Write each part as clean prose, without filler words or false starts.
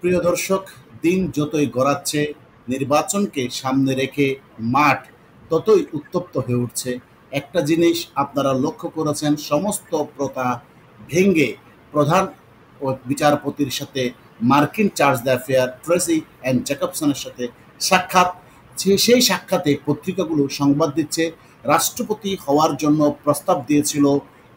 প্রিয় দর্শক, দিন যতই গড়াচ্ছে, নির্বাচনকে সামনে রেখে মাঠ ততই উত্তপ্ত হয়ে উঠছে। একটা জিনিস আপনারা লক্ষ্য করেছেন, সমস্ত প্রথা ভেঙে প্রধান ও বিচারপতির সাথে মার্কিন চার্জ দ্য ট্রেসি অ্যান্ড জ্যাকবসনের সাথে সাক্ষাৎ। সেই সাক্ষাতে পত্রিকাগুলো সংবাদ দিচ্ছে রাষ্ট্রপতি হওয়ার জন্য প্রস্তাব দিয়েছিল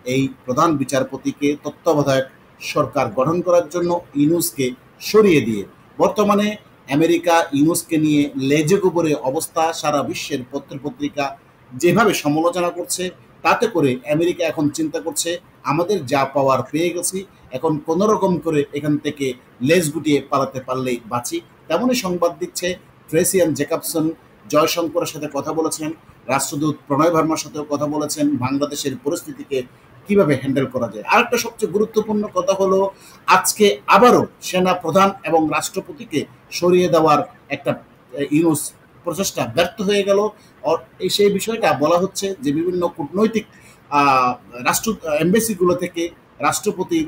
এই প্রধান বিচারপতিকে তত্ত্বাবধায়ক সরকার গঠন করার জন্য ইউনূসকে সরিয়ে দিয়ে। বর্তমানে আমেরিকা ইউনূসকে নিয়ে লেজে গোবরে অবস্থা, সারা বিশ্বের পত্রপত্রিকা যেভাবে সমালোচনা করছে, তাতে করে আমেরিকা এখন চিন্তা করছে আমাদের যা পাওয়ার পেয়ে গেছি, এখন কোনো রকম করে এখান থেকে লেজ গুটিয়ে পালাতে পারলেই বাঁচি। তেমনই সংবাদ দিচ্ছে ট্রেসি অ্যান্ড জ্যাকবসন জয়শঙ্করের সাথে কথা বলেছেন, রাষ্ট্রদূত প্রণয় ভার্মার সাথেও কথা বলেছেন বাংলাদেশের পরিস্থিতিকে কিভাবে হ্যান্ডেল করা যায়। আরেকটা সবচেয়ে গুরুত্বপূর্ণ কথা হলো, আজকে আবারও সেনা প্রধান এবং রাষ্ট্রপতিকে সরিয়ে দেওয়ার একটা ইউনূস প্রচেষ্টা ব্যর্থ হয়ে গেল। সেই বিষয়টা বলা হচ্ছে যে বিভিন্ন কূটনৈতিক রাষ্ট্র এম্বাসিগুলো থেকে রাষ্ট্রপতির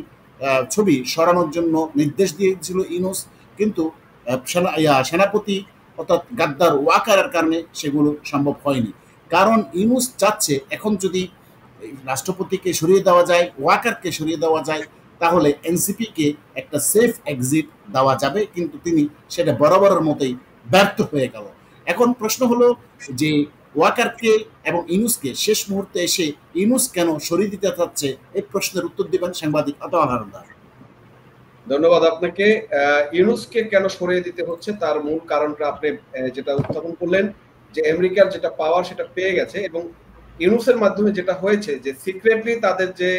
ছবি সরানোর জন্য নির্দেশ দিয়েছিল ইউনূস, কিন্তু সেনাপতি অর্থাৎ গাদ্দার ওয়াকারের কারণে সেগুলো সম্ভব হয়নি। কারণ ইউনূস চাচ্ছে এখন যদি রাষ্ট্রপতিকে সরিয়ে দেওয়া যায়, ওয়াকারকে সরিয়ে দেওয়া যায়, তাহলে এনসিপিকে একটা সেফ এক্সিট দেওয়া যাবে, কিন্তু তিনি সেটা বরাবরের মতোই ব্যর্থ হয়ে গেল। এখন প্রশ্ন হলো যে ওয়াকারকে এবং ইউনূসকে শেষ মুহূর্তে এসে ইউনূস কেন সরিয়ে দিতে চাচ্ছে, এই প্রশ্নের উত্তর দিবেন সাংবাদিক আতোয়ার হালদার। ধন্যবাদ আপনাকে। ইউনূসকে কেন সরিয়ে দিতে হচ্ছে তার মূল কারণটা আপনি যেটা উত্থাপন করলেন, যে আমেরিকার যেটা পাওয়ার সেটা পেয়ে গেছে এবং ইউনূসের মাধ্যমে যেটা হয়েছে যে সিক্রেটলি তাদের যে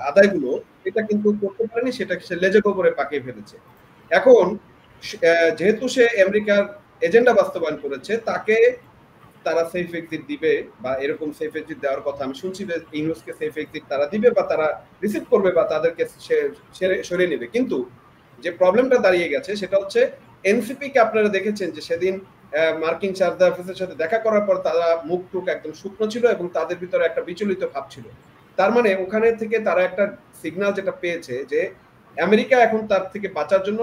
আদায়গুলো এটা কিন্তু করতে পারেনি, সেটা সে লেজে গোবরে পাকিয়ে ফেলেছে। এখন যেহেতু সে আমেরিকার এজেন্ডা বাস্তবায়ন করেছে, তাকে তারা সেফ এক্সিট দিবে বা এরকম সেফ এক্সিট দেওয়ার কথা আমি শুনছি যে ইউনূসকে সেফ এক্সিট তারা দিবে বা তারা রিসিভ করবে বা তাদেরকে সরিয়ে নেবে। কিন্তু যে প্রবলেমটা দাঁড়িয়ে গেছে সেটা হচ্ছে এনসিপি কে আপনারা দেখেছেন যে সেদিন মার্কিন চার্জ দ্য অফিসের সাথে দেখা করার পর তারা মুখ টুক একদম শুকনো ছিল এবং তাদের ভিতরে একটা বিচলিত ভাব ছিল। তার মানে ওখানে থেকে তারা একটা সিগন্যাল যেটা পেয়েছে যে আমেরিকা এখন তার থেকে বাঁচার জন্য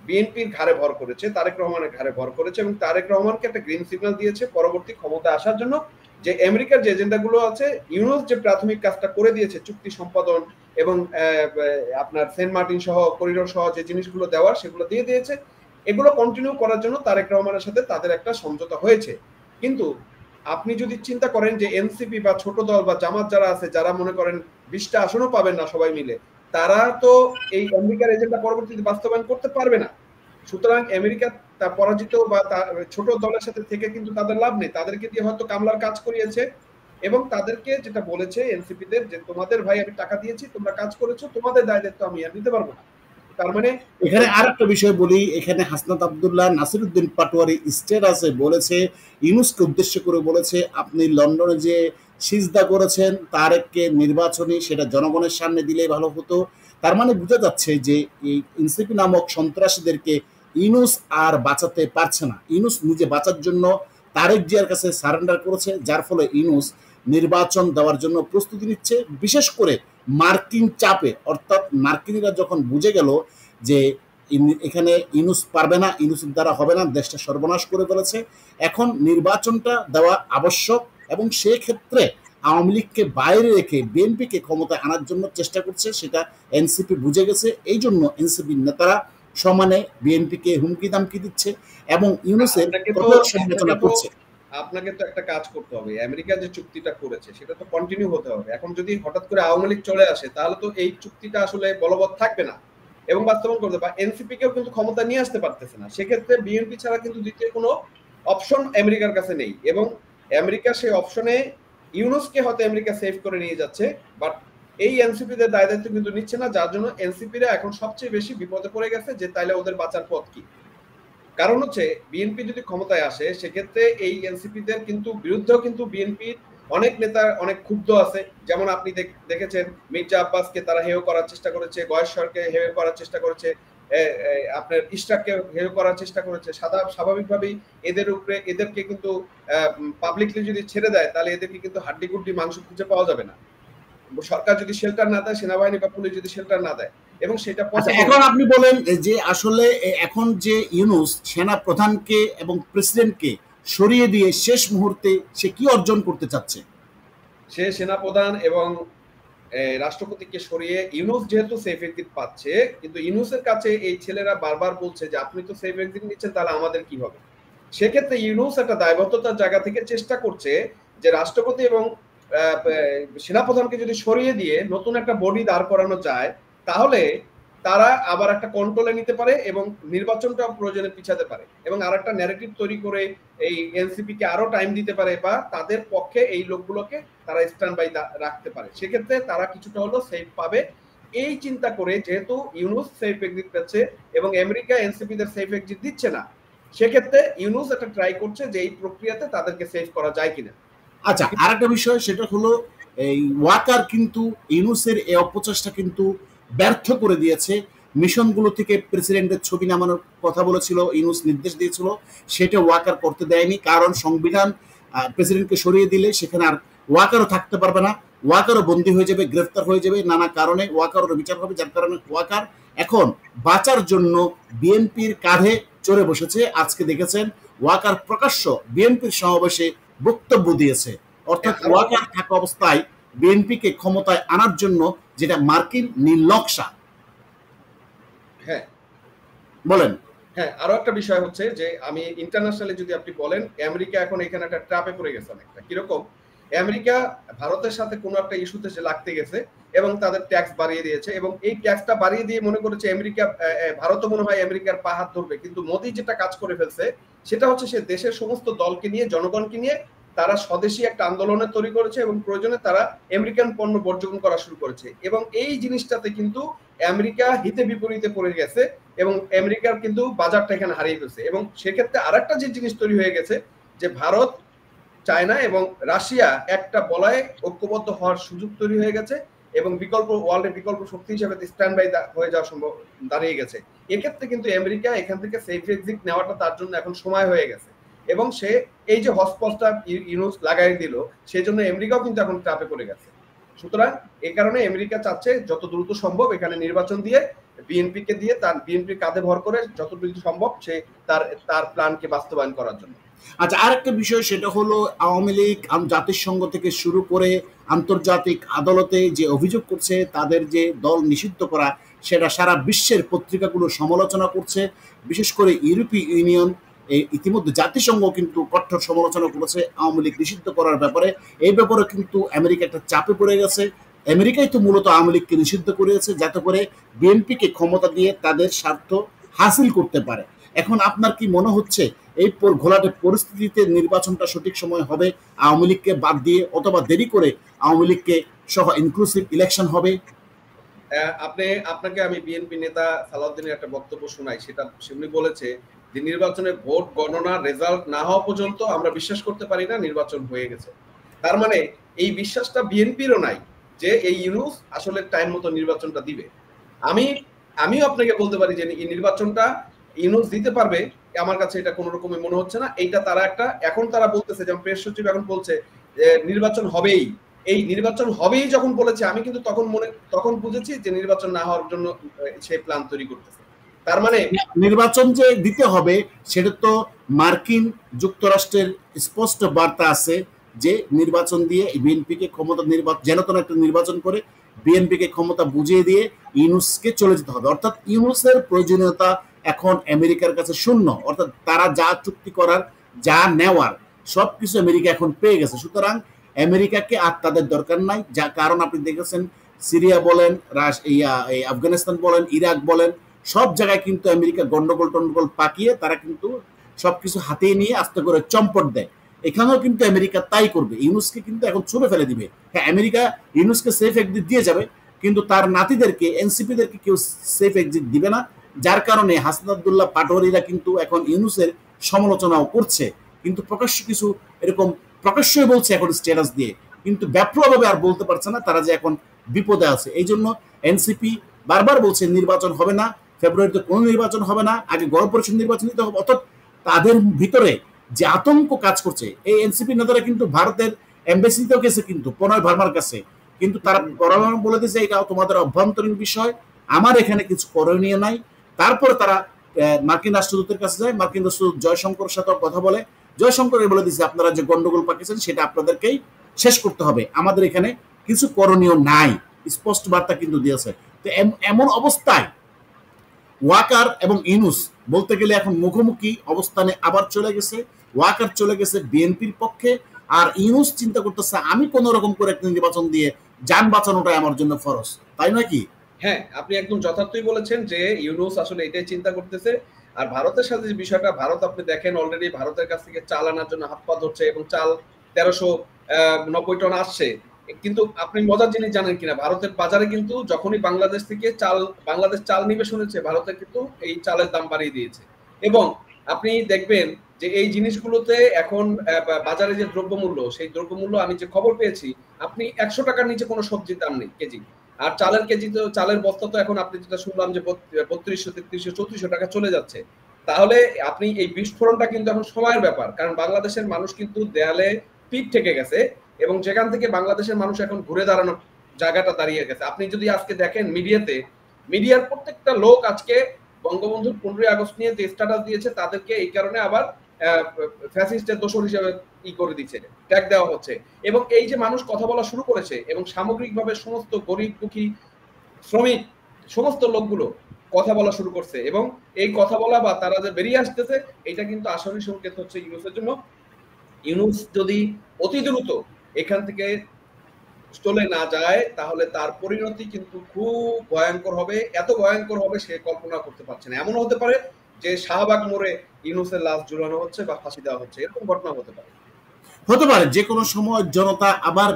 বিএনপির ঘাড়ে ভর করেছে, তারেক রহমানের ঘাড়ে ভর করেছে এবং তারেক রহমানকে একটা গ্রিন সিগন্যাল দিয়েছে পরবর্তী ক্ষমতা আসার জন্য। যে আমেরিকার যে এজেন্ডাগুলো আছে, ইউনূস যে প্রাথমিক কাজটা করে দিয়েছে চুক্তি সম্পাদন এবং আপনার সেন্ট মার্টিন সহ করিডোর সহ যে জিনিসগুলো দেওয়ার সেগুলো দিয়ে দিয়েছে, এগুলো কন্টিনিউ করার জন্য তারেক রহমানের সাথে তাদের একটা সমঝোতা হয়েছে। কিন্তু আপনি যদি চিন্তা করেন যে এনসিপি বা ছোট দল বা জামাত যারা আছে, যারা মনে করেন 20টা আসনও পাবেন না সবাই মিলে, তারা তো এই আমেরিকার এজেন্ডা পরবর্তীতে বাস্তবায়ন করতে পারবে না। সুতরাং আমেরিকা পরাজিত বা ছোট দলের সাথে থেকে কিন্তু তাদের লাভ নেই। তাদেরকে দিয়ে হয়তো কামলার কাজ করিয়েছে এবং তাদেরকে যেটা বলেছে এনসিপিদের যে তোমাদের ভাই আমি টাকা দিয়েছি, তোমরা কাজ করেছো, তোমাদের দায় দায়িত্ব আমি আর নিতে পারবো না। তার মানে এখানে আরেকটা বিষয় বলি, এখানে হাসনাত আব্দুল্লাহ, নাসিরউদ্দিন পাটোয়ারি স্ট্যাটাসে বলেছে, ইউনূসকে উদ্দেশ্য করে বলেছে, আপনি লন্ডনে যে সিজদা করেছেন তারেককে নির্বাচনী সেটা জনগণের সামনে দিলেই ভালো হতো। তার মানে বোঝা যাচ্ছে যে এই এনসিপি নামক সন্ত্রাসীদেরকে ইউনূস আর বাঁচাতে পারছে না। ইউনূস নিজে বাঁচার জন্য তারেক জিয়ার কাছে সারেন্ডার করেছে, যার ফলে ইউনূস নির্বাচন দেওয়ার জন্য প্রস্তুতি নিচ্ছে, বিশেষ করে মার্কিন চাপে। অর্থাৎ মার্কিনিরা যখন বুঝে গেল যে এখানে ইউনূস পারবে না, ইউনূসের দ্বারা হবে না, দেশটা সর্বনাশ করে ফেলেছে, এখন নির্বাচনটা দেওয়া আবশ্যক এবং সেক্ষেত্রে আওয়ামী লীগকে বাইরে রেখে বিএনপিকে ক্ষমতায় আনার জন্য চেষ্টা করছে, সেটা এনসিপি বুঝে গেছে। এই জন্য এনসিপির নেতারা সমানে বিএনপিকে হুমকি দামকি দিচ্ছে এবং ইউনূসের সমালোচনা করছে। আপনাকে তো একটা কাজ করতে হবে, আমেরিকা যে চুক্তিটা করেছে সেটা তো কন্টিনিউ হতে হবে। এখন যদি হঠাৎ করে আওয়ামী লীগ চলে আসে তাহলে তো এই চুক্তিটা আসলে বলবৎ থাকবে না এবং বাস্তবায়ন করতে বা এনসিপি কেও কিন্তু ক্ষমতা নিয়ে আসতে পারতেছে না। সেক্ষেত্রে বিএনপি ছাড়া কিন্তু দ্বিতীয় কোনো অপশন আমেরিকার কাছে নেই এবং আমেরিকা সেই অপশনে ইউনূসকে হয়তো আমেরিকা সেভ করে নিয়ে যাচ্ছে, বাট এই এনসিপিদের দায় দায়িত্ব কিন্তু নিচ্ছে না, যার জন্য এনসিপিরা এখন সবচেয়ে বেশি বিপদে পড়ে গেছে যে তাইলে ওদের বাঁচার পথ কি। কারণ হচ্ছে বিএনপি যদি ক্ষমতায় আসে সেক্ষেত্রে এই এনসিপিদের কিন্তু বিরুদ্ধেও কিন্তু বিএনপির অনেক নেতা অনেক ক্ষুব্ধ আছে। যেমন আপনি দেখেছেন মির্জা আব্বাসকে তারা হেয় করার চেষ্টা করেছে, গয়েশ্বরকে হেয় করার চেষ্টা করেছে, আপনার ইশরাককে হেয় করার চেষ্টা করেছে। স্বাভাবিকভাবেই এদের উপরে এদেরকে কিন্তু পাবলিকলি যদি ছেড়ে দেয় তাহলে এদেরকে কিন্তু হাড্ডিগুড্ডি মাংস খুঁজে পাওয়া যাবে না। সরকার যদি শেল্টার না দেয়, সেনাবাহিনী বা পুলিশ যদি শেল্টার না দেয়, এবং সেটা আচ্ছা, পসিবল। এখন আপনি বলেন যে আসলে এখন যে ইউনূস সেনা প্রধানকে এবং প্রেসিডেন্টকে সরিয়ে দিয়ে শেষ মুহূর্তে সে কি অর্জন করতে চাচ্ছে? সে সেনাপ্রধান এবং রাষ্ট্রপতিকে সরিয়ে ইউনূস যেহেতু সেফ এক্সিট পাচ্ছে, কিন্তু ইউনূসের কাছে এই ছেলেরা বারবার বলছে যে আপনি তো সেফ এক্সিট নিচ্ছেন, তাহলে আমাদের কি হবে? সেক্ষেত্রে ইউনূস একটা দায়বদ্ধতার জায়গা থেকে চেষ্টা করছে যে রাষ্ট্রপতি এবং সেনাপ্রধানকে যদি সরিয়ে দিয়ে নতুন একটা বডি দাঁড় করানো যায়, তাহলে তারা আবার একটা কন্ট্রোলে নিতে পারে এবং নির্বাচনটা প্রয়োজনে পিছাতে পারে এবং আর একটা ন্যারেটিভ তৈরি করে এই এনসিপি কে আরো টাইম দিতে পারে বা তাদের পক্ষে এই লোকগুলোকে তারা স্ট্যান্ড বাই রাখতে পারে। সেক্ষেত্রে তারা কিছুটা হলেও সেফ পাবে এই চিন্তা করে, যেহেতু ইউনূস সেফ এক্সিট পাচ্ছে এবং আমেরিকা এনসিপি দের সেফ এক্সিট দিচ্ছে না, সেক্ষেত্রে ইউনূস একটা ট্রাই করছে যে এই প্রক্রিয়াতে তাদেরকে সেফ করা যায় কিনা। আচ্ছা, আরেকটা বিষয় সেটা হলো এই ওয়াকার কিন্তু ইউনূসের এই অপচেষ্টা কিন্তু ব্যর্থ করে দিয়েছে। মিশনগুলো থেকে প্রেসিডেন্টের ছবি নামানোর কথা বলেছিল, ইউনূস নির্দেশ দিয়েছিল, সেটা ওয়াকার করতে দেয়নি। কারণ সংবিধান প্রেসিডেন্টকে সরিয়ে দিলে সেখানে আর ওয়াকারও থাকতে পারবে না, ওয়াকারও বন্দী হয়ে যাবে, গ্রেফতার হয়ে যাবে, নানা কারণে ওয়াকারও বিচার হবে। যার কারণে ওয়াকার এখন বাঁচার জন্য বিএনপির কাঁধে চড়ে বসেছে। আজকে দেখেছেন ওয়াকার প্রকাশ্য বিএনপির সমাবেশে বক্তব্য দিয়েছে, অর্থাৎ ওয়াকার থাকা অবস্থায় বিএনপিকে ক্ষমতায় আনার জন্য যেটা মার্কিন নীল নকশা। হ্যাঁ বলেন। হ্যাঁ, আরো একটা বিষয় হচ্ছে যে আমি ইন্টারন্যাশনালি যদি আপনি বলেন, আমেরিকা এখন এখানে একটা ট্র্যাপে পড়ে গেছে অনেকটা। কিরকম? আমেরিকা ভারতের সাথে কোনো একটা ইস্যুতে সে লাগতে গেছে এবং তাদের ট্যাক্স বাড়িয়ে দিয়েছে এবং এই ট্যাক্সটা বাড়িয়ে দিয়ে মনে করেছে আমেরিকা, ভারতও মনে হয় আমেরিকার পা হাত ধরবে। কিন্তু মোদি যেটা কাজ করে ফেলছে সেটা হচ্ছে সে দেশের সমস্ত দলকে নিয়ে, জনগণকে নিয়ে তারা স্বদেশী একটা আন্দোলনের তৈরি করেছে এবং প্রয়োজনে তারা আমেরিকান পণ্য বর্জন করা শুরু করেছে এবং এই জিনিসটাতে কিন্তু আমেরিকা হিতে বিপরীতে পড়ে গেছে এবং আমেরিকার কিন্তু বাজারটা এখানে হারিয়ে ফেলছে। এবং সেক্ষেত্রে আরেকটা যে জিনিস তৈরি হয়ে গেছে যে ভারত, চায়না এবং রাশিয়া একটা বলয়ে ঐক্যবদ্ধ হওয়ার সুযোগ তৈরি হয়ে গেছে এবং বিকল্প ওয়ার্ল্ডের বিকল্প শক্তি হিসেবে স্ট্যান্ড বাই হয়ে যাওয়া সম্ভব দাঁড়িয়ে গেছে। এক্ষেত্রে কিন্তু আমেরিকা এখান থেকে সেফ এক্সিট নেওয়াটা তার জন্য এখন সময় হয়ে গেছে এবং সে এই যে হসপসটা ইউনূস লাগাই দিল, সেই জন্য আমেরিকাও কিন্তু এখন চাপে পড়ে গেছে। সুতরাং এই কারণে আমেরিকা চাচ্ছে যত দ্রুত সম্ভব এখানে নির্বাচন দিয়ে বিএনপি কে দিয়ে তার বিএনপির কাঁধে ভর করে যত দ্রুত সম্ভব সে তার প্ল্যানকে বাস্তবায়ন করার জন্য। আচ্ছা, আরেকটা বিষয় সেটা হলো আওয়ামী লীগ জাতিসংঘ থেকে শুরু করে আন্তর্জাতিক আদালতে যে অভিযোগ করছে তাদের যে দল নিষিদ্ধ করা, সেটা সারা বিশ্বের পত্রিকাগুলো সমালোচনা করছে। বিশেষ করে ইউরোপীয় ইউনিয়ন, ইতিমধ্যে জাতিসংঘ কিন্তু কঠোর সমালোচনা করেছে আওয়ামী লীগ নিষিদ্ধ করার ব্যাপারে। এই ব্যাপারে কিন্তু আমেরিকা একটা চাপে পড়ে গেছে। আমেরিকাই তো মূলত আওয়ামী লীগকে নিষিদ্ধ করেছে যাতে করে বিএনপিকে ক্ষমতা দিয়ে তাদের স্বার্থ হাসিল করতে পারে। এখন আপনার কি মনে হচ্ছে এই ঘোলাটে পরিস্থিতিতে নির্বাচনটা সঠিক সময় হবে আওয়ামী লীগকে বাদ দিয়ে, অথবা দেরি করে আওয়ামী লীগকে সহ ইনক্লুসিভ ইলেকশন হবে? আপনাকে আমি বিএনপি নেতা সালাউদ্দিনের একটা বক্তব্য শোনাই, সেটা উনি বলেছে যে নির্বাচনে ভোট গণনা রেজাল্ট না হওয়া পর্যন্ত আমরা বিশ্বাস করতে পারি না নির্বাচন হয়ে গেছে। তার মানে এই বিশ্বাসটা বিএনপিরও নাই যে এই ইউনূস আসলে টাইম মতো নির্বাচনটা দিবে। আমিও আপনাকে বলতে পারি যে এই নির্বাচনটা ইউনূস দিতে পারবে, আমার কাছে এটা কোনো রকমের মনে হচ্ছে না। এইটা তারা এখন তারা বলতেছে, যেমন প্রেস সচিব এখন বলছে যে নির্বাচন হবেই, এই নির্বাচন হবেই যখন বলেছে, আমি কিন্তু তখন বুঝেছি যে নির্বাচন না হওয়ার জন্য সে প্ল্যান তৈরি করতেছে। তার মানে নির্বাচন যে দিতে হবে সেটা তো মার্কিন যুক্তরাষ্ট্রের স্পষ্ট বার্তা আছে যে নির্বাচন দিয়ে বিএনপিকে ক্ষমতা যেন একটা নির্বাচন করে বিএনপিকে ক্ষমতা বুঝিয়ে দিয়ে ইউনূসকে চলে যেতে হবে। অর্থাৎ ইউনূসের প্রয়োজনীয়তা এখন আমেরিকার কাছে শূন্য। অর্থাৎ তারা যা চুক্তি করার, যা নেওয়ার সবকিছু আমেরিকা এখন পেয়ে গেছে। সুতরাং আমেরিকাকে আর তাদের দরকার নাই। যা কারণ আপনি দেখেছেন সিরিয়া বলেন, আফগানিস্তান বলেন, ইরাক বলেন, সব জায়গায় কিন্তু আমেরিকা গন্ডগোল টন্ডগোল পাকিয়ে তারা কিন্তু সবকিছু হাতিয়ে নিয়ে আস্তে করে চম্পট দেয়। এখানেও কিন্তু আমেরিকা তাই করবে, ইউনূসকে কিন্তু এখন ছুড়ে ফেলে দিবে। হ্যাঁ, আমেরিকা ইউনূসকে সেফ এক্সিট দিয়ে যাবে, কিন্তু তার নাতিদেরকে, এনসিপিদেরকে কেউ সেফ এক্সিট দিবে না। যার কারণে হাসান আব্দুল্লাহ পাটোয়ারিরা কিন্তু এখন ইউনূসের সমালোচনাও করছে, কিন্তু প্রকাশ্য কিছু এরকম প্রকাশ্যই বলছে এখন স্ট্যাটাস দিয়ে, কিন্তু ব্যাপকভাবে আর বলতে পারছে না তারা যে এখন বিপদে আছে। এই জন্য এনসিপি বারবার বলছে নির্বাচন হবে না, ফেব্রুয়ারিতে কোনো নির্বাচন হবে না, আগে গণ পরিষদ নির্বাচন দিতে হবে। অর্থাৎ তাদের ভিতরে যে আতঙ্ক কাজ করছে, এই এনসিপি নেতারা কিন্তু ভারতের এমবাসিতেও গেছে কিন্তু প্রণয় ভার্মার কাছে, কিন্তু তারা বরাবর বলে দিয়েছে এটা তোমাদের অভ্যন্তরীণ বিষয়, আমার এখানে কিছু করণীয় নাই। তারপরে তারা মার্কিন রাষ্ট্রদূতের কাছে যায়, মার্কিন রাষ্ট্রদূত জয়শঙ্করের সাথে কথা বলে, জয়শঙ্কর বলে দিচ্ছে আপনারা যে গন্ডগোল পাকিয়েছেন সেটা আপনাদেরকেই শেষ করতে হবে, আমাদের এখানে কিছু করণীয় নাই, স্পষ্ট বার্তা কিন্তু দিয়েছে। তো এমন অবস্থায় ওয়াকার এবং ইউনূস বলতে গেলে এখন মুখোমুখি অবস্থানে আবার চলে গেছে। ওয়াকার চলে গেছে বিএনপির পক্ষে, আর ইউনূস চিন্তা করতেছে আমি কোন রকম করে একটা নির্বাচন দিয়ে যান বাঁচানোটাই আমার জন্য ফরজ, তাই নয় কি? হ্যাঁ, আপনি একদম যথার্থই বলেছেন যে ইউনূস আসলে এটাই চিন্তা করতেছে। আর ভারতের সাথে যে বিষয়টা, ভারত আপনি দেখেন অলরেডি ভারতের কাছ থেকে চাল আনার জন্য হাত পা ধরছে এবং চাল 1390 টন আসছে। কিন্তু আপনি মজার জিনিস জানেন কিনা, ভারতের বাজারে কিন্তু যখনই বাংলাদেশ থেকে বাংলাদেশ চাল নিবে শুনেছে, ভারতে কিন্তু এই চালের দাম বাড়িয়ে দিয়েছে। এবং আপনি দেখবেন যে এই জিনিসগুলোতে এখন বাজারে যে দ্রব্যমূল্য, সেই দ্রব্যমূল্য আমি যে খবর পেয়েছি, আপনি 100 টাকার নিচে কোনো সবজির দাম নেই কেজি। আর চালের কেজি তো, চালের বস্তা তো এখন আপনি যেটা শুনলাম যে 3200, 3300, 3400 টাকা চলে যাচ্ছে। তাহলে আপনি এই বিস্ফোরণটা কিন্তু এখন সময়ের ব্যাপার, কারণ বাংলাদেশের মানুষ কিন্তু দেয়ালে পিঠ ঠেকে গেছে এবং যেখান থেকে বাংলাদেশের মানুষ এখন ঘুরে দাঁড়ানোর জায়গাটা দাঁড়িয়ে গেছে। আপনি যদি আজকে দেখেন মিডিয়ার প্রত্যেকটা লোক আজকে বঙ্গবন্ধুর 15ই আগস্ট নিয়ে যে স্ট্যাটাস দিয়েছে, তাদেরকে এই কারণে আবার ফ্যাসিস্টের দোষর হিসেবে করে দিচ্ছে, ট্যাগ দেওয়া হচ্ছে। এবং এই যে মানুষ কথা বলা শুরু করেছে এবং সামগ্রিকভাবে সমস্ত গরিব দুঃখী শ্রমিক সমস্ত লোকগুলো কথা বলা শুরু করছে, এবং এই কথা বলা বা তারা যে বেরিয়ে আসতেছে, এটা কিন্তু আসলে সংকেত হচ্ছে ইউনূসের জন্য। ইউনূস যদি অতি দ্রুত এখান থেকে চলে না যায়, তাহলে তার পরিণতি কিন্তু খুব ভয়ঙ্কর হবে। এত ভয়ঙ্কর হবে সে কল্পনা করতে পারছে না। এমনও হতে পারে যে শাহবাগ মোড়ে ইউনূসের লাশ ঝুলানো হচ্ছে বা ফাঁসি দেওয়া হচ্ছে, এরকম ঘটনা হতে পারে। হতে পারে যে কোনো সময় জনতা আবার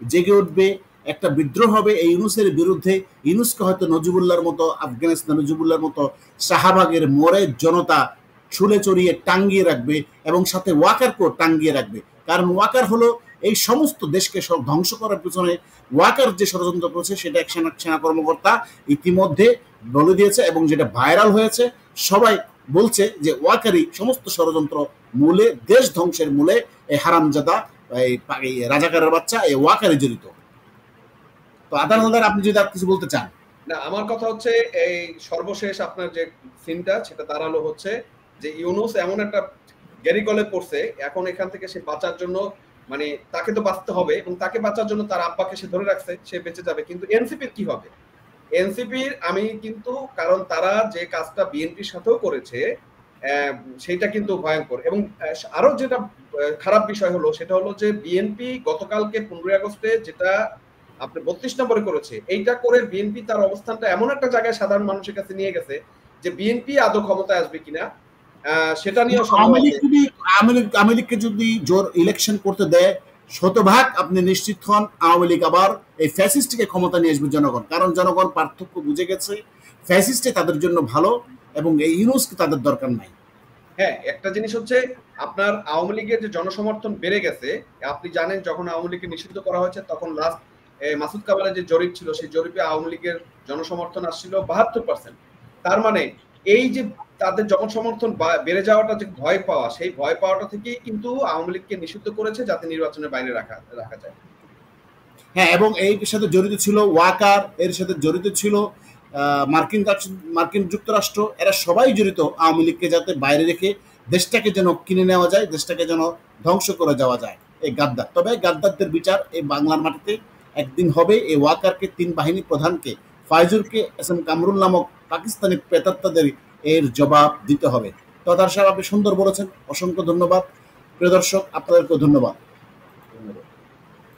জেগে উঠবে, একটা বিদ্রোহ হবে এই ইউনূসের বিরুদ্ধে। ইউনূসকে হয়তো নজিবুল্লাহর মতো, আফগানিস্তান নজিবুল্লাহর মতো শাহবাগের মোড়ে জনতা ছুলে চড়িয়ে টাঙ্গিয়ে রাখবে, এবং সাথে ওয়াকারকেও টাঙ্গিয়ে রাখবে। কারণ ওয়াকার হলো এই সমস্ত দেশকে সব ধ্বংস করার পিছনে ওয়াকার যে ষড়যন্ত্র করেছে সেটা এক সেনা কর্মকর্তা ইতিমধ্যে বলে দিয়েছে, এবং যেটা ভাইরাল হয়েছে, সবাই বলছে যে ওয়াকারই সমস্ত ষড়যন্ত্র মূলে, দেশ ধ্বংসের মূলে এই হারামজাদা, এই রাজাকারের বাচ্চা, এই ওয়াকারে জড়িত। তো আদালতের আপনি যদি আর কিছু বলতে চান। না, আমার কথা হচ্ছে এই সর্বশেষ আপনার যে সিনটা, সেটা দাঁড়ালো হচ্ছে যে ইউনূস এমন একটা গ্যারিকলে পড়ছে, এখন এখান থেকে সে বাঁচার জন্য, মানে তাকে তো বাঁচতে হবে, এবং তাকে বাঁচার জন্য তার আব্বাকে সে ধরে রাখছে, সে বেঁচে যাবে। কিন্তু এনসিপির কি হবে? এনসিপির আমি কিন্তু, কারণ তারা যে কাজটা বিএনপির সাথেও করেছে সেটা কিন্তু ভয়ঙ্কর। এবং আরো যেটা খারাপ বিষয় হলো, সেটা হলো যে বিএনপি গতকালকে 15ই আগস্টে যেটা আপনি 32 নম্বরে করেছে, এইটা করে বিএনপি তার অবস্থানটা এমন একটা জায়গায় সাধারণ মানুষের কাছে নিয়ে গেছে যে বিএনপি আদৌ ক্ষমতায় আসবে কিনা সেটা নিয়ে আওয়ামী লীগকে যদি জোর ইলেকশন করতে দেয়, শতভাগ আপনি নিশ্চিত হন আওয়ামী লীগ আবার এই ফ্যাসিস্টকে ক্ষমতা নিয়ে আসবে জনগণ। কারণ জনগণ পার্থক্য বুঝে গেছে, ফ্যাসিস্টে তাদের জন্য ভালো এবং এই ইউনূসকে তাদের দরকার নাই। হ্যাঁ, একটা জিনিস হচ্ছে আপনার আওয়ামী লীগের যে জনসমর্থন বেড়ে গেছে, আপনি জানেন যখন আওয়ামী লীগকে নিষিদ্ধ করা হয়েছে, তখন লাস্ট মাসুদ কামালের যে জরিপ ছিল, সেই জরিপে আওয়ামী লীগের জনসমর্থন আসছিল 72%। তার মানে এই যে তাদের জনসমর্থন বেড়ে যাওয়াটা, যে ভয় পাওয়া, সেই ভয় পাওয়াটা থেকেই কিন্তু আওয়ামী লীগকে নিষিদ্ধ করেছে, যাতে নির্বাচনের বাইরে রাখা যায়। হ্যাঁ, এবং এই সাথে জড়িত ছিল ওয়াকার, এর সাথে জড়িত ছিল মার্কিন যুক্তরাষ্ট্র, এরা সবাই জড়িত আওয়ামী লীগকে যাতে বাইরে রেখে দেশটাকে যেন কিনে নেওয়া যায়, দেশটাকে যেন ধ্বংস করে যাওয়া যায় এই গাদ্দার। তবে গাদ্দারদের বিচার এই বাংলার মাটিতে একদিন হবে। এই ওয়াকারকে, 3 বাহিনী প্রধানকে, ফাইজুরকে, এস.এম. কামরুল নামক পাকিস্তানি প্রেতাত্মাদের এর জবাব দিতে হবে। তো তার সাহেব, আপনি সুন্দর বলেছেন, অসংখ্য ধন্যবাদ। প্রিয় দর্শক, আপনাদেরকেও ধন্যবাদ।